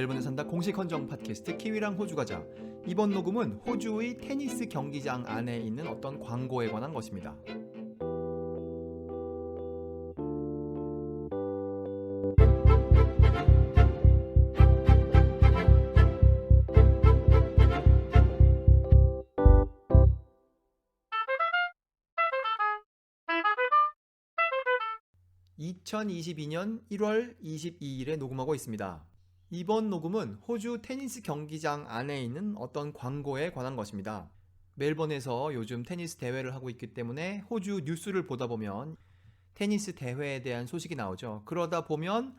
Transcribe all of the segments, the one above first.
멜번에 산다 공식 헌정 팟캐스트 키위랑 호주 가자. 이번 녹음은 호주의 테니스 경기장 안에 있는 어떤 광고에 관한 것입니다. (2022년 1월 22일에) 녹음하고 있습니다. 이번 녹음은 호주 테니스 경기장 안에 있는 어떤 광고에 관한 것입니다. 멜번에서 요즘 테니스 대회를 하고 있기 때문에 호주 뉴스를 보다 보면 테니스 대회에 대한 소식이 나오죠. 그러다 보면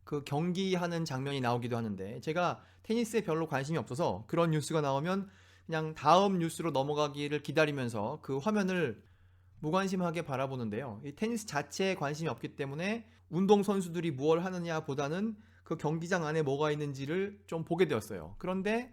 그 경기하는 장면이 나오기도 하는데, 제가 테니스에 별로 관심이 없어서 그런 뉴스가 나오면 그냥 다음 뉴스로 넘어가기를 기다리면서 그 화면을 무관심하게 바라보는데요. 이 테니스 자체에 관심이 없기 때문에 운동선수들이 무엇을 하느냐 보다는 그 경기장 안에 뭐가 있는지를 좀 보게 되었어요. 그런데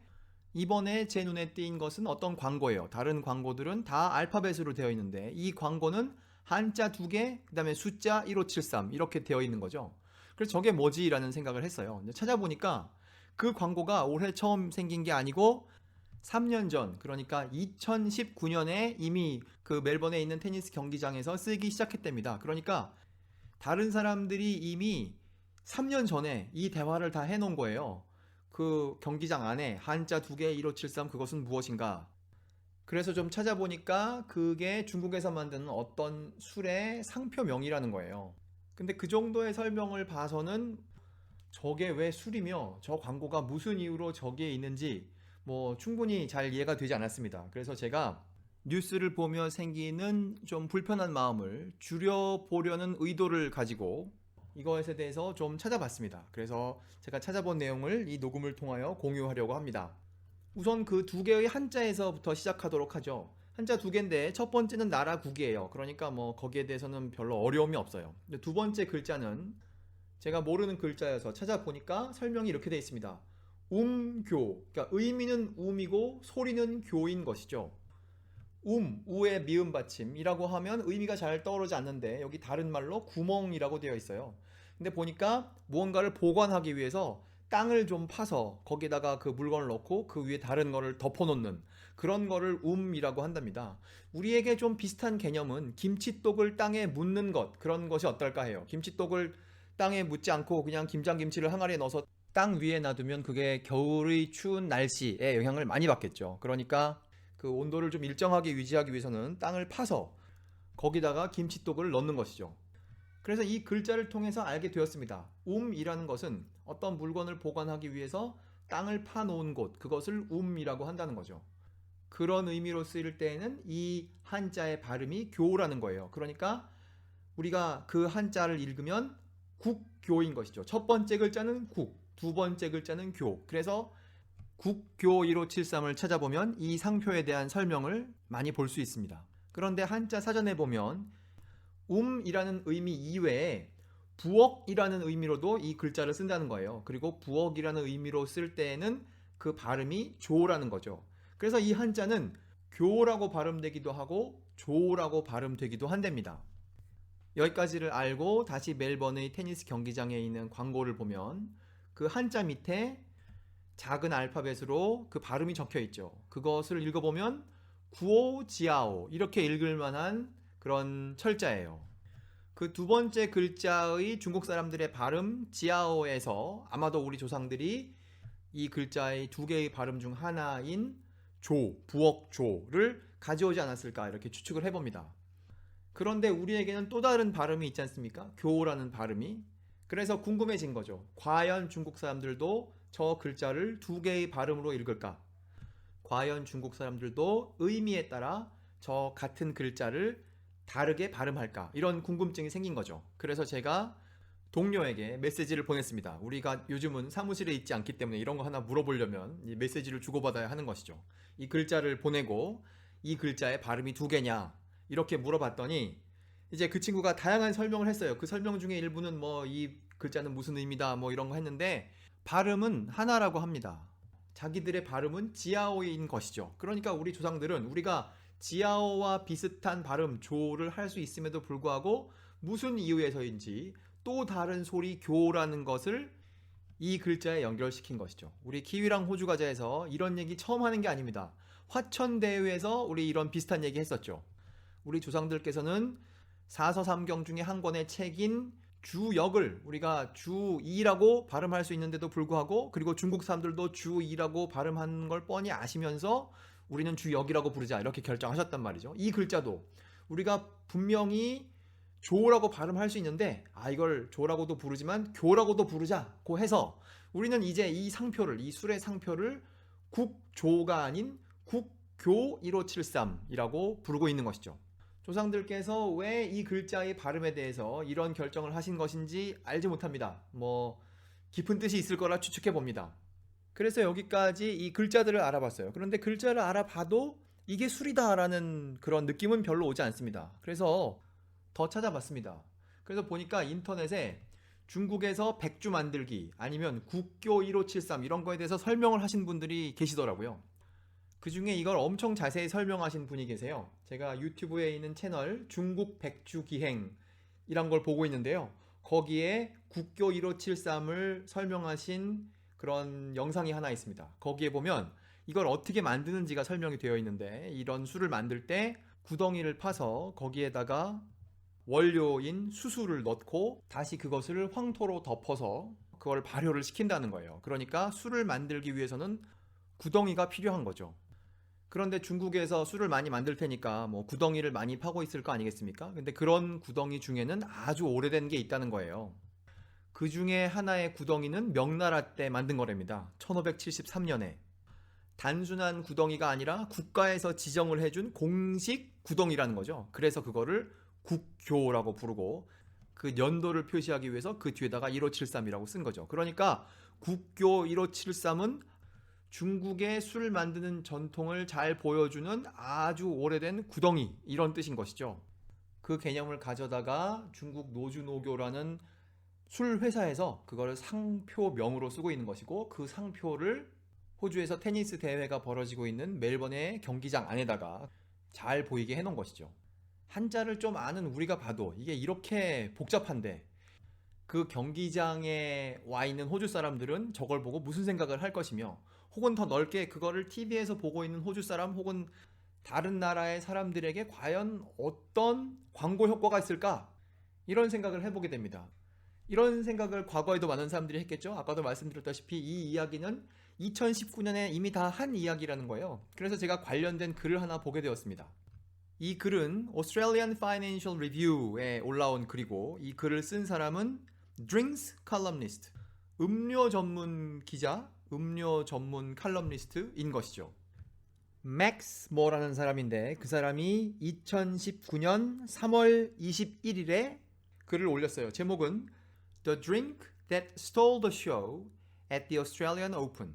이번에 제 눈에 띈 것은 어떤 광고예요. 다른 광고들은 다 알파벳으로 되어 있는데 이 광고는 한자 2개, 그 다음에 숫자 1573 이렇게 되어 있는 거죠. 그래서 저게 뭐지? 라는 생각을 했어요. 찾아보니까 그 광고가 올해 처음 생긴 게 아니고 3년 전, 그러니까 2019년에 이미 그 멜번에 있는 테니스 경기장에서 쓰기 시작했답니다. 그러니까 다른 사람들이 이미 3년 전에 이 대화를 다 해놓은 거예요. 그 경기장 안에 한자 2개 1573 그것은 무엇인가? 그래서 좀 찾아보니까 그게 중국에서 만드는 어떤 술의 상표명이라는 거예요. 근데 그 정도의 설명을 봐서는 저게 왜 술이며 저 광고가 무슨 이유로 저기에 있는지 충분히 잘 이해가 되지 않았습니다. 그래서 제가 뉴스를 보며 생기는 좀 불편한 마음을 줄여보려는 의도를 가지고 이것에 대해서 좀 찾아봤습니다. 그래서 제가 찾아본 내용을 이 녹음을 통하여 공유하려고 합니다. 우선 그 2개의 한자에서부터 시작하도록 하죠. 한자 2개인데 첫 번째는 나라국이에요. 그러니까 거기에 대해서는 별로 어려움이 없어요. 근데 두 번째 글자는 제가 모르는 글자여서 찾아보니까 설명이 이렇게 되어 있습니다. 교, 그러니까 의미는 um이고 소리는 교인 것이죠. 우의 미음 받침이라고 하면 의미가 잘 떠오르지 않는데 여기 다른 말로 구멍이라고 되어 있어요. 근데 보니까 무언가를 보관하기 위해서 땅을 좀 파서 거기다가 그 물건을 넣고 그 위에 다른 거를 덮어놓는 그런 거를 이라고 한답니다. 우리에게 좀 비슷한 개념은 김치독을 땅에 묻는 것, 그런 것이 어떨까 해요. 김치독을 땅에 묻지 않고 그냥 김장김치를 항아리에 넣어서 땅 위에 놔두면 그게 겨울의 추운 날씨에 영향을 많이 받겠죠. 그러니까 그 온도를 좀 일정하게 유지하기 위해서는 땅을 파서 거기다가 김치독을 넣는 것이죠. 그래서 이 글자를 통해서 알게 되었습니다. 이라는 것은 어떤 물건을 보관하기 위해서 땅을 파놓은 곳, 그것을 이라고 한다는 거죠. 그런 의미로 쓰일 때에는 이 한자의 발음이 교라는 거예요. 그러니까 우리가 그 한자를 읽으면 국교인 것이죠. 첫 번째 글자는 국, 두 번째 글자는 교. 그래서 국교 1573을 찾아보면 이 상표에 대한 설명을 많이 볼 수 있습니다. 그런데 한자 사전에 보면 이라는 의미 이외에 부엌이라는 의미로도 이 글자를 쓴다는 거예요. 그리고 부엌이라는 의미로 쓸 때에는 그 발음이 조라는 거죠. 그래서 이 한자는 교라고 발음되기도 하고 조라고 발음되기도 한답니다. 여기까지를 알고 다시 멜번의 테니스 경기장에 있는 광고를 보면 그 한자 밑에 작은 알파벳으로 그 발음이 적혀 있죠. 그것을 읽어보면 구오지아오 이렇게 읽을 만한 그런 철자예요. 그 두 번째 글자의 중국 사람들의 발음 지아오에서 아마도 우리 조상들이 이 글자의 2개의 발음 중 하나인 조, 부엌조를 가져오지 않았을까 이렇게 추측을 해봅니다. 그런데 우리에게는 또 다른 발음이 있지 않습니까? 교라는 발음이. 그래서 궁금해진 거죠. 과연 중국 사람들도 저 글자를 2개의 발음으로 읽을까? 과연 중국 사람들도 의미에 따라 저 같은 글자를 다르게 발음할까? 이런 궁금증이 생긴 거죠. 그래서 제가 동료에게 메시지를 보냈습니다. 우리가 요즘은 사무실에 있지 않기 때문에 이런 거 하나 물어보려면 이 메시지를 주고받아야 하는 것이죠. 이 글자를 보내고 이 글자의 발음이 2개냐? 이렇게 물어봤더니 이제 그 친구가 다양한 설명을 했어요. 그 설명 중에 일부는 이 글자는 무슨 의미다 이런 거 했는데 발음은 하나라고 합니다. 자기들의 발음은 지아오인 것이죠. 그러니까 우리 조상들은 우리가 지아오와 비슷한 발음 조를 할 수 있음에도 불구하고 무슨 이유에서인지 또 다른 소리 교라는 것을 이 글자에 연결시킨 것이죠. 우리 키위랑 호주 과자에서 이런 얘기 처음 하는 게 아닙니다. 화천대유에서 우리 이런 비슷한 얘기 했었죠. 우리 조상들께서는 사서삼경 중에 한 권의 책인 주역을 우리가 주2라고 발음할 수 있는데도 불구하고, 그리고 중국 사람들도 주2라고 발음하는 걸 뻔히 아시면서 우리는 주역이라고 부르자 이렇게 결정하셨단 말이죠. 이 글자도 우리가 분명히 조라고 발음할 수 있는데 이걸 조라고도 부르지만 교라고도 부르자고 해서 우리는 이제 이 상표를, 이 술의 상표를 국조가 아닌 국교 1573이라고 부르고 있는 것이죠. 조상들께서 왜 이 글자의 발음에 대해서 이런 결정을 하신 것인지 알지 못합니다. 깊은 뜻이 있을 거라 추측해 봅니다. 그래서 여기까지 이 글자들을 알아봤어요. 그런데 글자를 알아봐도 이게 술이다라는 그런 느낌은 별로 오지 않습니다. 그래서 더 찾아봤습니다. 그래서 보니까 인터넷에 중국에서 백주 만들기 아니면 국교 1573 이런 거에 대해서 설명을 하신 분들이 계시더라고요. 그 중에 이걸 엄청 자세히 설명하신 분이 계세요. 제가 유튜브에 있는 채널 중국 백주 기행 이란 걸 보고 있는데요. 거기에 국교 1573을 설명하신 그런 영상이 하나 있습니다. 거기에 보면 이걸 어떻게 만드는지가 설명이 되어 있는데, 이런 술을 만들 때 구덩이를 파서 거기에다가 원료인 수수를 넣고 다시 그것을 황토로 덮어서 그걸 발효를 시킨다는 거예요. 그러니까 술을 만들기 위해서는 구덩이가 필요한 거죠. 그런데 중국에서 술을 많이 만들 테니까 구덩이를 많이 파고 있을 거 아니겠습니까? 근데 그런 구덩이 중에는 아주 오래된 게 있다는 거예요. 그 중에 하나의 구덩이는 명나라 때 만든 거랍니다. 1573년에. 단순한 구덩이가 아니라 국가에서 지정을 해준 공식 구덩이라는 거죠. 그래서 그거를 국교라고 부르고 그 연도를 표시하기 위해서 그 뒤에다가 1573이라고 쓴 거죠. 그러니까 국교 1573은 중국의 술 만드는 전통을 잘 보여주는 아주 오래된 구덩이, 이런 뜻인 것이죠. 그 개념을 가져다가 중국 노주노교라는 술 회사에서 그걸 상표명으로 쓰고 있는 것이고, 그 상표를 호주에서 테니스 대회가 벌어지고 있는 멜번의 경기장 안에다가 잘 보이게 해놓은 것이죠. 한자를 좀 아는 우리가 봐도 이게 이렇게 복잡한데 그 경기장에 와 있는 호주 사람들은 저걸 보고 무슨 생각을 할 것이며, 혹은 더 넓게 그거를 TV에서 보고 있는 호주 사람 혹은 다른 나라의 사람들에게 과연 어떤 광고 효과가 있을까? 이런 생각을 해보게 됩니다. 이런 생각을 과거에도 많은 사람들이 했겠죠. 아까도 말씀드렸다시피 이 이야기는 2019년에 이미 다 한 이야기라는 거예요. 그래서 제가 관련된 글을 하나 보게 되었습니다. 이 글은 Australian Financial Review에 올라온 글이고, 이 글을 쓴 사람은 Drinks Columnist, 음료 전문 기자, 음료 전문 칼럼니스트인 것이죠. 맥스 뭐라는 사람인데, 그 사람이 2019년 3월 21일에 글을 올렸어요. 제목은 The Drink That Stole the Show at the Australian Open.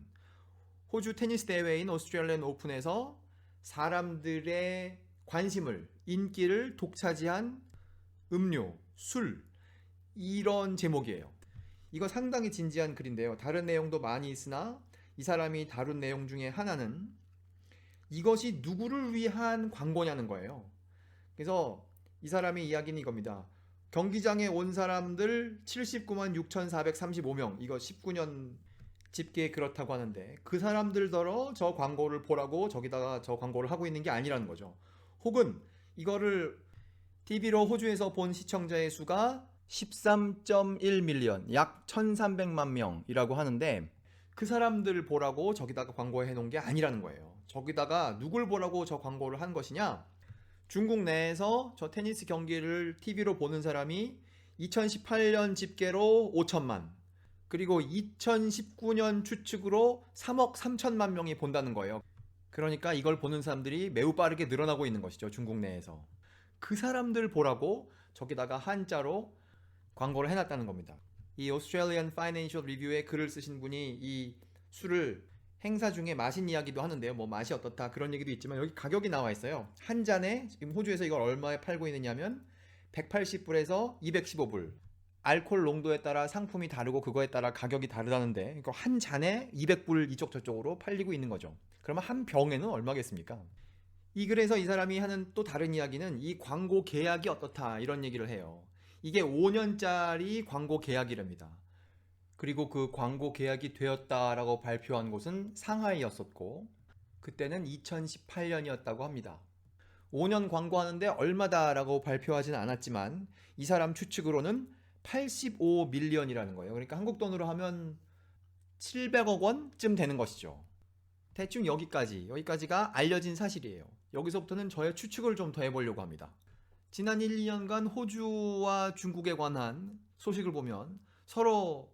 호주 테니스 대회인 오스트레일리안 오픈에서 사람들의 관심을, 인기를 독차지한 음료, 술, 이런 제목이에요. 이거 상당히 진지한 글인데요. 다른 내용도 많이 있으나 이 사람이 다룬 내용 중에 하나는 이것이 누구를 위한 광고냐는 거예요. 그래서 이 사람의 이야기는 이겁니다. 경기장에 온 사람들 79만 6,435명, 이거 19년 집계에 그렇다고 하는데, 그 사람들더러 저 광고를 보라고 저기다가 저 광고를 하고 있는 게 아니라는 거죠. 혹은 이거를 TV로 호주에서 본 시청자의 수가 13.1밀리언, 약 1300만 명이라고 하는데, 그 사람들 보라고 저기다가 광고해 놓은 게 아니라는 거예요. 저기다가 누굴 보라고 저 광고를 한 것이냐? 중국 내에서 저 테니스 경기를 TV로 보는 사람이 2018년 집계로 5천만, 그리고 2019년 추측으로 3억 3천만 명이 본다는 거예요. 그러니까 이걸 보는 사람들이 매우 빠르게 늘어나고 있는 것이죠, 중국 내에서. 그 사람들 보라고 저기다가 한자로 광고를 해놨다는 겁니다. 이 Australian Financial Review에 글을 쓰신 분이 이 술을 행사 중에 마신 이야기도 하는데요. 맛이 어떻다 그런 얘기도 있지만 여기 가격이 나와 있어요. 한 잔에 지금 호주에서 이걸 얼마에 팔고 있느냐면 180불에서 215불. 알코올 농도에 따라 상품이 다르고 그거에 따라 가격이 다르다는데, 이거 한 잔에 200불 이쪽 저쪽으로 팔리고 있는 거죠. 그러면 한 병에는 얼마겠습니까? 이 글에서 이 사람이 하는 또 다른 이야기는 이 광고 계약이 어떻다 이런 얘기를 해요. 이게 5년짜리 광고 계약이랍니다. 그리고 그 광고 계약이 되었다라고 발표한 곳은 상하이였었고 그때는 2018년이었다고 합니다. 5년 광고하는데 얼마다라고 발표하진 않았지만 이 사람 추측으로는 85밀리언이라는 거예요. 그러니까 한국 돈으로 하면 700억 원쯤 되는 것이죠. 대충 여기까지가 알려진 사실이에요. 여기서부터는 저의 추측을 좀 더 해보려고 합니다. 지난 1, 2년간 호주와 중국에 관한 소식을 보면 서로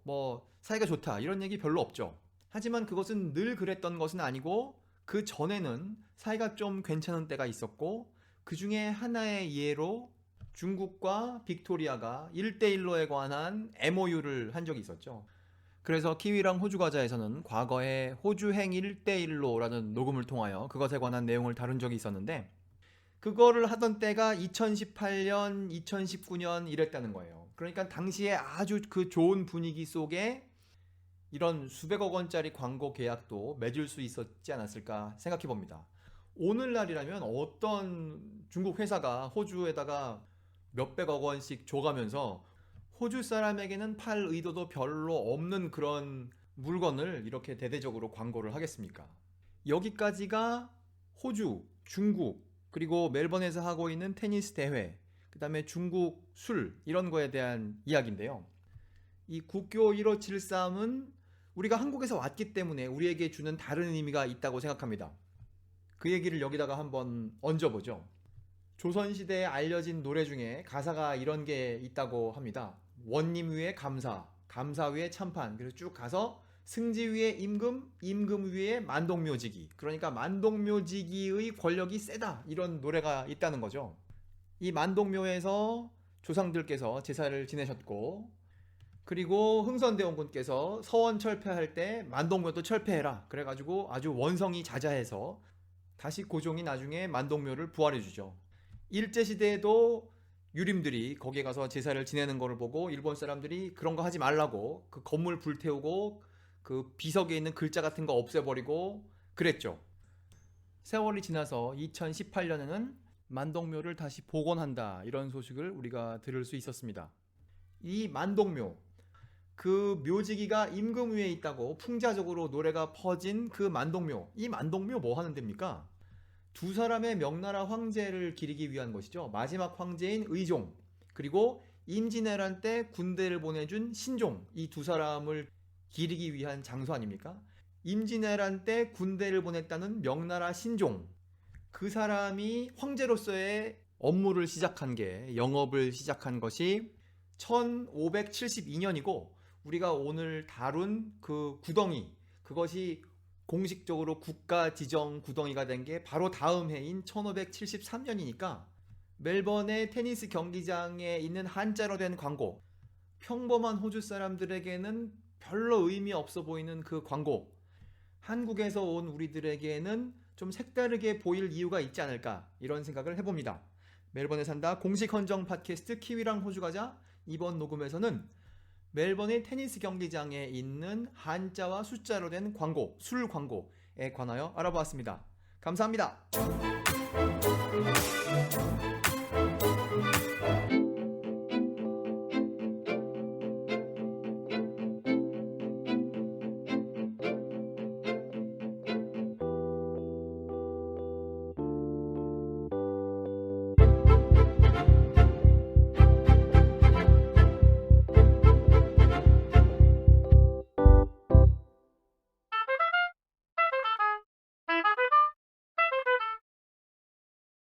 사이가 좋다 이런 얘기 별로 없죠. 하지만 그것은 늘 그랬던 것은 아니고 그 전에는 사이가 좀 괜찮은 때가 있었고 그 중에 하나의 예로 중국과 빅토리아가 1대1로에 관한 MOU를 한 적이 있었죠. 그래서 키위랑 호주과자에서는 과거에 호주행 1대1로라는 녹음을 통하여 그것에 관한 내용을 다룬 적이 있었는데 그거를 하던 때가 2018년, 2019년 이랬다는 거예요. 그러니까 당시에 아주 그 좋은 분위기 속에 이런 수백억 원짜리 광고 계약도 맺을 수 있었지 않았을까 생각해 봅니다. 오늘날이라면 어떤 중국 회사가 호주에다가 몇백억 원씩 줘가면서 호주 사람에게는 팔 의도도 별로 없는 그런 물건을 이렇게 대대적으로 광고를 하겠습니까? 여기까지가 호주, 중국, 그리고 멜번에서 하고 있는 테니스 대회, 그 다음에 중국 술 이런 거에 대한 이야기인데요. 이 국교 1573은 우리가 한국에서 왔기 때문에 우리에게 주는 다른 의미가 있다고 생각합니다. 그 얘기를 여기다가 한번 얹어보죠. 조선시대에 알려진 노래 중에 가사가 이런 게 있다고 합니다. 원님 위에 감사, 감사 위에 참판, 그래서 쭉 가서 승지 위에 임금, 임금 위에 만동묘지기. 그러니까 만동묘지기의 권력이 세다 이런 노래가 있다는 거죠. 이 만동묘에서 조상들께서 제사를 지내셨고 그리고 흥선대원군께서 서원 철폐할 때 만동묘도 철폐해라 그래가지고 아주 원성이 자자해서 다시 고종이 나중에 만동묘를 부활해 주죠. 일제시대에도 유림들이 거기에 가서 제사를 지내는 거를 보고 일본 사람들이 그런 거 하지 말라고 그 건물 불태우고 그 비석에 있는 글자 같은 거 없애버리고 그랬죠. 세월이 지나서 2018년에는 만동묘를 다시 복원한다 이런 소식을 우리가 들을 수 있었습니다. 이 만동묘, 그 묘지기가 임금 위에 있다고 풍자적으로 노래가 퍼진 그 만동묘, 이 만동묘 뭐 하는 데입니까? 두 사람의 명나라 황제를 기리기 위한 것이죠. 마지막 황제인 의종 그리고 임진왜란 때 군대를 보내준 신종, 이 두 사람을 기리기 위한 장소 아닙니까? 임진왜란 때 군대를 보냈다는 명나라 신종, 그 사람이 황제로서의 업무를 시작한 게, 영업을 시작한 것이 1572년이고 우리가 오늘 다룬 그 구덩이, 그것이 공식적으로 국가 지정 구덩이가 된 게 바로 다음 해인 1573년이니까 멜번의 테니스 경기장에 있는 한자로 된 광고, 평범한 호주 사람들에게는 별로 의미 없어 보이는 그 광고, 한국에서 온 우리들에게는 좀 색다르게 보일 이유가 있지 않을까 이런 생각을 해봅니다. 멜번에 산다 공식 헌정 팟캐스트 키위랑 호주과자, 이번 녹음에서는 멜번의 테니스 경기장에 있는 한자와 숫자로 된 광고, 술 광고에 관하여 알아보았습니다. 감사합니다.